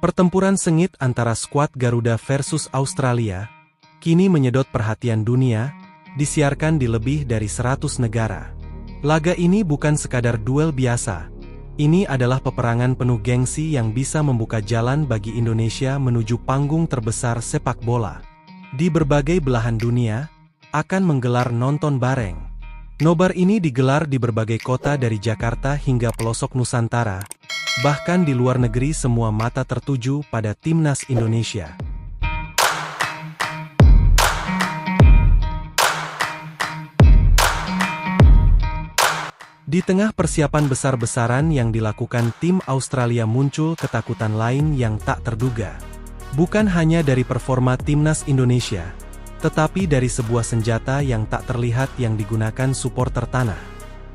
Pertempuran sengit antara skuad Garuda versus Australia, kini menyedot perhatian dunia, disiarkan di lebih dari 100 negara. Laga ini bukan sekadar duel biasa. Ini adalah peperangan penuh gengsi yang bisa membuka jalan bagi Indonesia menuju panggung terbesar sepak bola. Di berbagai belahan dunia, akan menggelar nonton bareng. Nobar ini digelar di berbagai kota dari Jakarta hingga pelosok Nusantara. Bahkan di luar negeri semua mata tertuju pada timnas Indonesia. Di tengah persiapan besar-besaran yang dilakukan tim Australia muncul ketakutan lain yang tak terduga. Bukan hanya dari performa timnas Indonesia, tetapi dari sebuah senjata yang tak terlihat yang digunakan supporter tanah.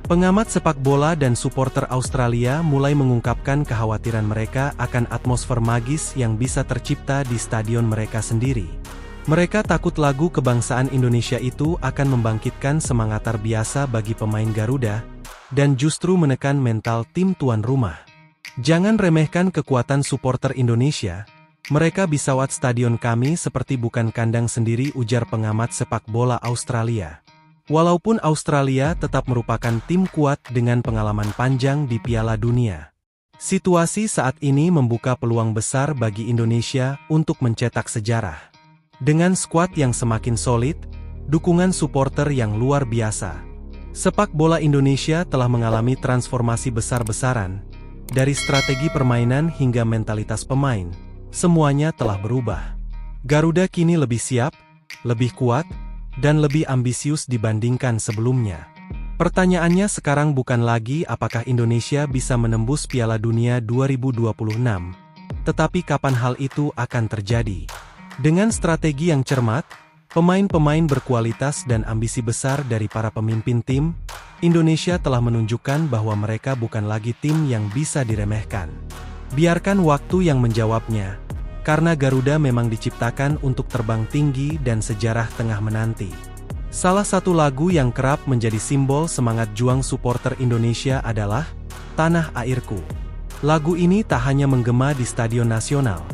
Pengamat sepak bola dan supporter Australia mulai mengungkapkan kekhawatiran mereka akan atmosfer magis yang bisa tercipta di stadion mereka sendiri. Mereka takut lagu kebangsaan Indonesia itu akan membangkitkan semangat terbiasa bagi pemain Garuda, dan justru menekan mental tim tuan rumah. Jangan remehkan kekuatan supporter Indonesia, mereka bisa wat stadion kami seperti bukan kandang sendiri, ujar pengamat sepak bola Australia. Walaupun Australia tetap merupakan tim kuat dengan pengalaman panjang di Piala Dunia, situasi saat ini membuka peluang besar bagi Indonesia untuk mencetak sejarah. Dengan skuad yang semakin solid, dukungan supporter yang luar biasa, sepak bola Indonesia telah mengalami transformasi besar-besaran. Dari strategi permainan hingga mentalitas pemain, semuanya telah berubah. Garuda kini lebih siap, lebih kuat, dan lebih ambisius dibandingkan sebelumnya. Pertanyaannya sekarang bukan lagi apakah Indonesia bisa menembus Piala Dunia 2026, tetapi kapan hal itu akan terjadi. Dengan strategi yang cermat, pemain-pemain berkualitas dan ambisi besar dari para pemimpin tim, Indonesia telah menunjukkan bahwa mereka bukan lagi tim yang bisa diremehkan. Biarkan waktu yang menjawabnya. Karena Garuda memang diciptakan untuk terbang tinggi dan sejarah tengah menanti. Salah satu lagu yang kerap menjadi simbol semangat juang supporter Indonesia adalah Tanah Airku. Lagu ini tak hanya menggema di stadion nasional,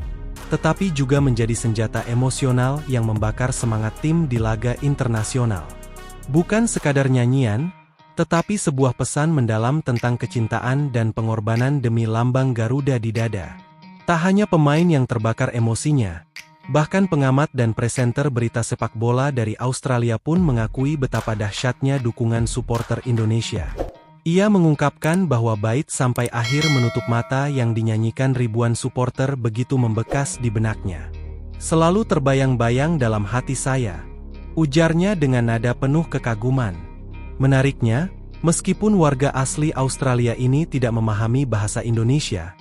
tetapi juga menjadi senjata emosional yang membakar semangat tim di laga internasional. Bukan sekadar nyanyian, tetapi sebuah pesan mendalam tentang kecintaan dan pengorbanan demi lambang Garuda di dada. Tak hanya pemain yang terbakar emosinya, bahkan pengamat dan presenter berita sepak bola dari Australia pun mengakui betapa dahsyatnya dukungan supporter Indonesia. Ia mengungkapkan bahwa bait sampai akhir menutup mata yang dinyanyikan ribuan supporter begitu membekas di benaknya. Selalu terbayang-bayang dalam hati saya, ujarnya dengan nada penuh kekaguman. Menariknya, meskipun warga asli Australia ini tidak memahami bahasa Indonesia,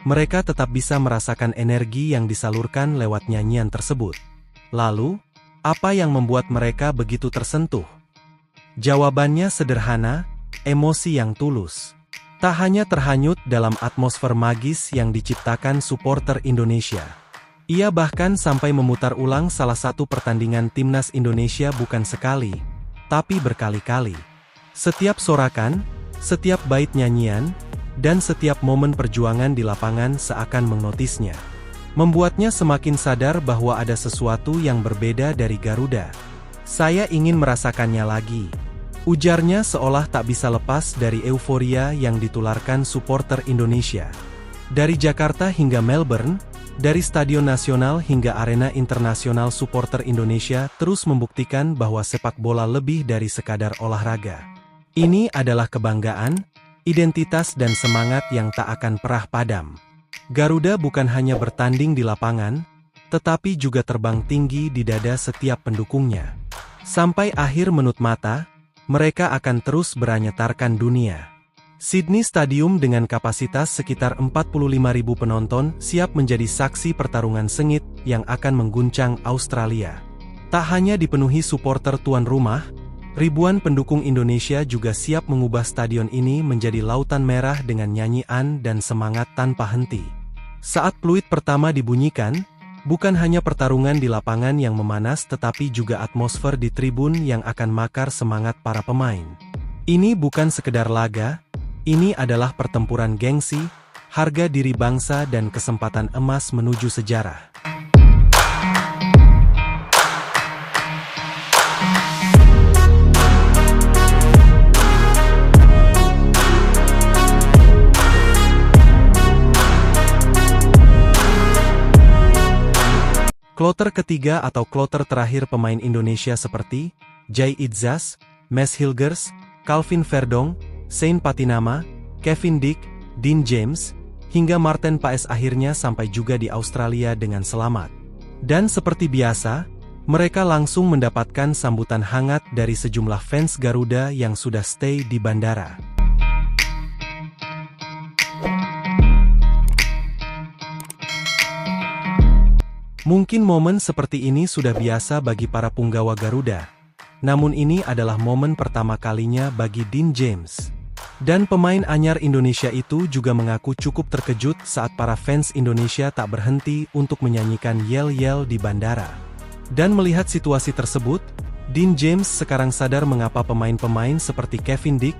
mereka tetap bisa merasakan energi yang disalurkan lewat nyanyian tersebut. Lalu, apa yang membuat mereka begitu tersentuh? Jawabannya sederhana, emosi yang tulus. Tak hanya terhanyut dalam atmosfer magis yang diciptakan supporter Indonesia. Ia bahkan sampai memutar ulang salah satu pertandingan timnas Indonesia bukan sekali, tapi berkali-kali. Setiap sorakan, setiap bait nyanyian, dan setiap momen perjuangan di lapangan seakan mengnotisnya. Membuatnya semakin sadar bahwa ada sesuatu yang berbeda dari Garuda. Saya ingin merasakannya lagi, ujarnya seolah tak bisa lepas dari euforia yang ditularkan supporter Indonesia. Dari Jakarta hingga Melbourne, dari Stadion Nasional hingga Arena Internasional, supporter Indonesia terus membuktikan bahwa sepak bola lebih dari sekadar olahraga. Ini adalah kebanggaan, identitas dan semangat yang tak akan pernah padam. Garuda bukan hanya bertanding di lapangan, tetapi juga terbang tinggi di dada setiap pendukungnya. Sampai akhir menut mata, mereka akan terus beranyatarkan dunia. Sydney Stadium dengan kapasitas sekitar 45.000 penonton siap menjadi saksi pertarungan sengit yang akan mengguncang Australia. Tak hanya dipenuhi supporter tuan rumah, ribuan pendukung Indonesia juga siap mengubah stadion ini menjadi lautan merah dengan nyanyian dan semangat tanpa henti. Saat peluit pertama dibunyikan, bukan hanya pertarungan di lapangan yang memanas tetapi juga atmosfer di tribun yang akan makar semangat para pemain. Ini bukan sekedar laga, ini adalah pertempuran gengsi, harga diri bangsa dan kesempatan emas menuju sejarah. Kloter ketiga atau kloter terakhir pemain Indonesia seperti Jay Itzas, Mes Hilgers, Calvin Verdong, Shane Patinama, Kevin Dick, Dean James, hingga Marten Paes akhirnya sampai juga di Australia dengan selamat. Dan seperti biasa, mereka langsung mendapatkan sambutan hangat dari sejumlah fans Garuda yang sudah stay di bandara. Mungkin momen seperti ini sudah biasa bagi para punggawa Garuda. Namun ini adalah momen pertama kalinya bagi Dean James. Dan pemain anyar Indonesia itu juga mengaku cukup terkejut saat para fans Indonesia tak berhenti untuk menyanyikan yel-yel di bandara. Dan melihat situasi tersebut, Dean James sekarang sadar mengapa pemain-pemain seperti Kevin Dick,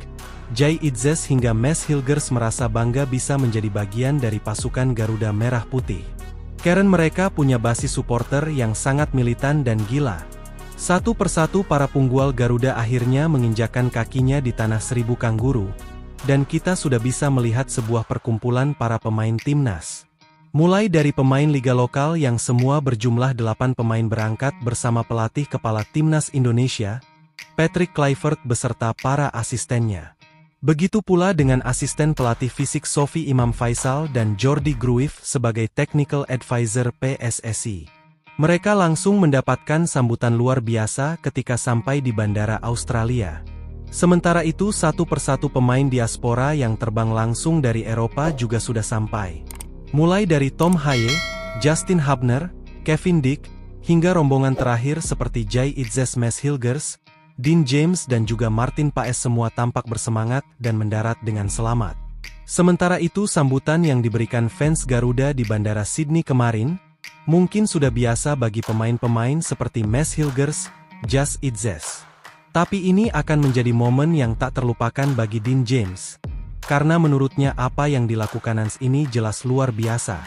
Jay Itzas hingga Mes Hilgers merasa bangga bisa menjadi bagian dari pasukan Garuda Merah Putih. Karena mereka punya basis supporter yang sangat militan dan gila. Satu persatu para punggual Garuda akhirnya menginjakkan kakinya di tanah Seribu Kangguru, dan kita sudah bisa melihat sebuah perkumpulan para pemain timnas. Mulai dari pemain liga lokal yang semua berjumlah 8 pemain berangkat bersama pelatih kepala timnas Indonesia, Patrick Kluivert beserta para asistennya. Begitu pula dengan asisten pelatih fisik Sofi Imam Faisal dan Jordi Gruif sebagai Technical Advisor PSSI. Mereka langsung mendapatkan sambutan luar biasa ketika sampai di bandara Australia. Sementara itu satu persatu pemain diaspora yang terbang langsung dari Eropa juga sudah sampai. Mulai dari Tom Haye, Justin Hubner, Kevin Dick, hingga rombongan terakhir seperti Jay Itzas, Mes Hilgers, Dean James dan juga Marten Paes semua tampak bersemangat dan mendarat dengan selamat. Sementara itu sambutan yang diberikan fans Garuda di Bandara Sydney kemarin, mungkin sudah biasa bagi pemain-pemain seperti Mes Hilgers, Jay Itzas. Tapi ini akan menjadi momen yang tak terlupakan bagi Dean James. Karena menurutnya apa yang dilakukan Hans ini jelas luar biasa.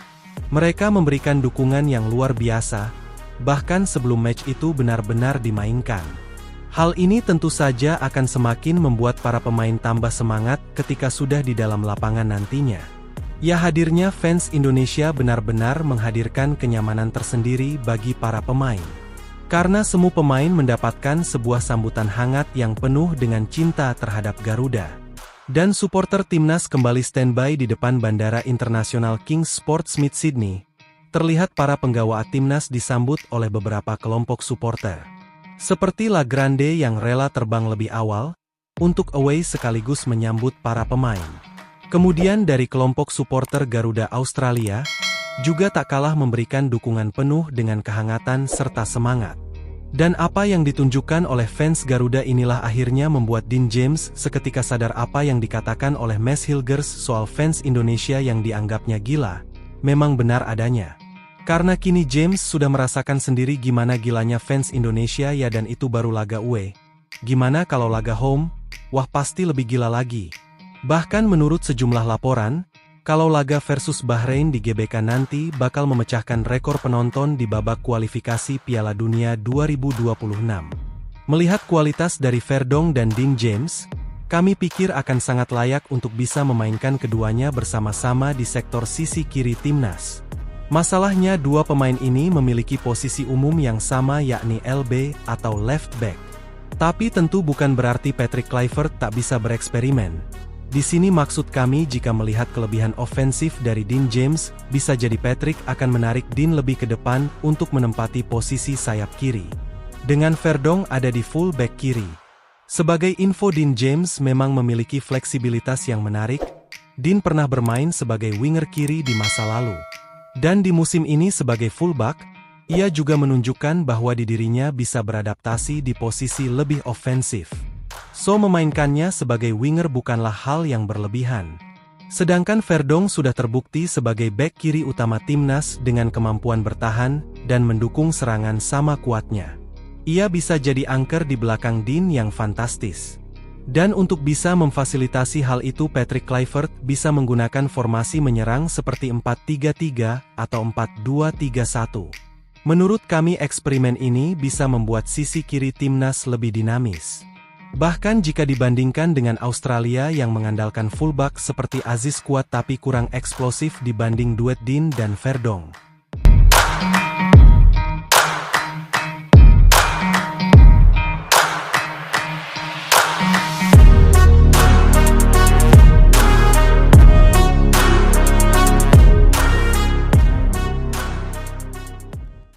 Mereka memberikan dukungan yang luar biasa, bahkan sebelum match itu benar-benar dimainkan. Hal ini tentu saja akan semakin membuat para pemain tambah semangat ketika sudah di dalam lapangan nantinya. Ya, hadirnya fans Indonesia benar-benar menghadirkan kenyamanan tersendiri bagi para pemain. Karena semua pemain mendapatkan sebuah sambutan hangat yang penuh dengan cinta terhadap Garuda. Dan supporter timnas kembali standby di depan Bandara Internasional King Sport Smith Sydney. Terlihat para penggawa timnas disambut oleh beberapa kelompok supporter. Seperti La Grande yang rela terbang lebih awal, untuk away sekaligus menyambut para pemain. Kemudian dari kelompok supporter Garuda Australia, juga tak kalah memberikan dukungan penuh dengan kehangatan serta semangat. Dan apa yang ditunjukkan oleh fans Garuda inilah akhirnya membuat Dean James seketika sadar apa yang dikatakan oleh Mes Hilgers soal fans Indonesia yang dianggapnya gila, memang benar adanya. Karena kini James sudah merasakan sendiri gimana gilanya fans Indonesia ya, dan itu baru laga away. Gimana kalau laga home? Wah, pasti lebih gila lagi. Bahkan menurut sejumlah laporan, kalau laga versus Bahrain di GBK nanti bakal memecahkan rekor penonton di babak kualifikasi Piala Dunia 2026. Melihat kualitas dari Verdong dan Dean James, kami pikir akan sangat layak untuk bisa memainkan keduanya bersama-sama di sektor sisi kiri timnas. Masalahnya dua pemain ini memiliki posisi umum yang sama, yakni LB atau left back. Tapi tentu bukan berarti Patrick Kluivert tak bisa bereksperimen. Di sini maksud kami jika melihat kelebihan ofensif dari Dean James, bisa jadi Patrick akan menarik Dean lebih ke depan untuk menempati posisi sayap kiri. Dengan Verdong ada di full back kiri. Sebagai info, Dean James memang memiliki fleksibilitas yang menarik. Dean pernah bermain sebagai winger kiri di masa lalu. Dan di musim ini sebagai fullback, ia juga menunjukkan bahwa dirinya bisa beradaptasi di posisi lebih ofensif. So memainkannya sebagai winger bukanlah hal yang berlebihan. Sedangkan Verdong sudah terbukti sebagai bek kiri utama timnas dengan kemampuan bertahan dan mendukung serangan sama kuatnya. Ia bisa jadi anchor di belakang Dean yang fantastis. Dan untuk bisa memfasilitasi hal itu Patrick Kluivert bisa menggunakan formasi menyerang seperti 4-3-3 atau 4-2-3-1. Menurut kami eksperimen ini bisa membuat sisi kiri timnas lebih dinamis. Bahkan jika dibandingkan dengan Australia yang mengandalkan fullback seperti Aziz kuat tapi kurang eksplosif dibanding duet Dean dan Verdonk.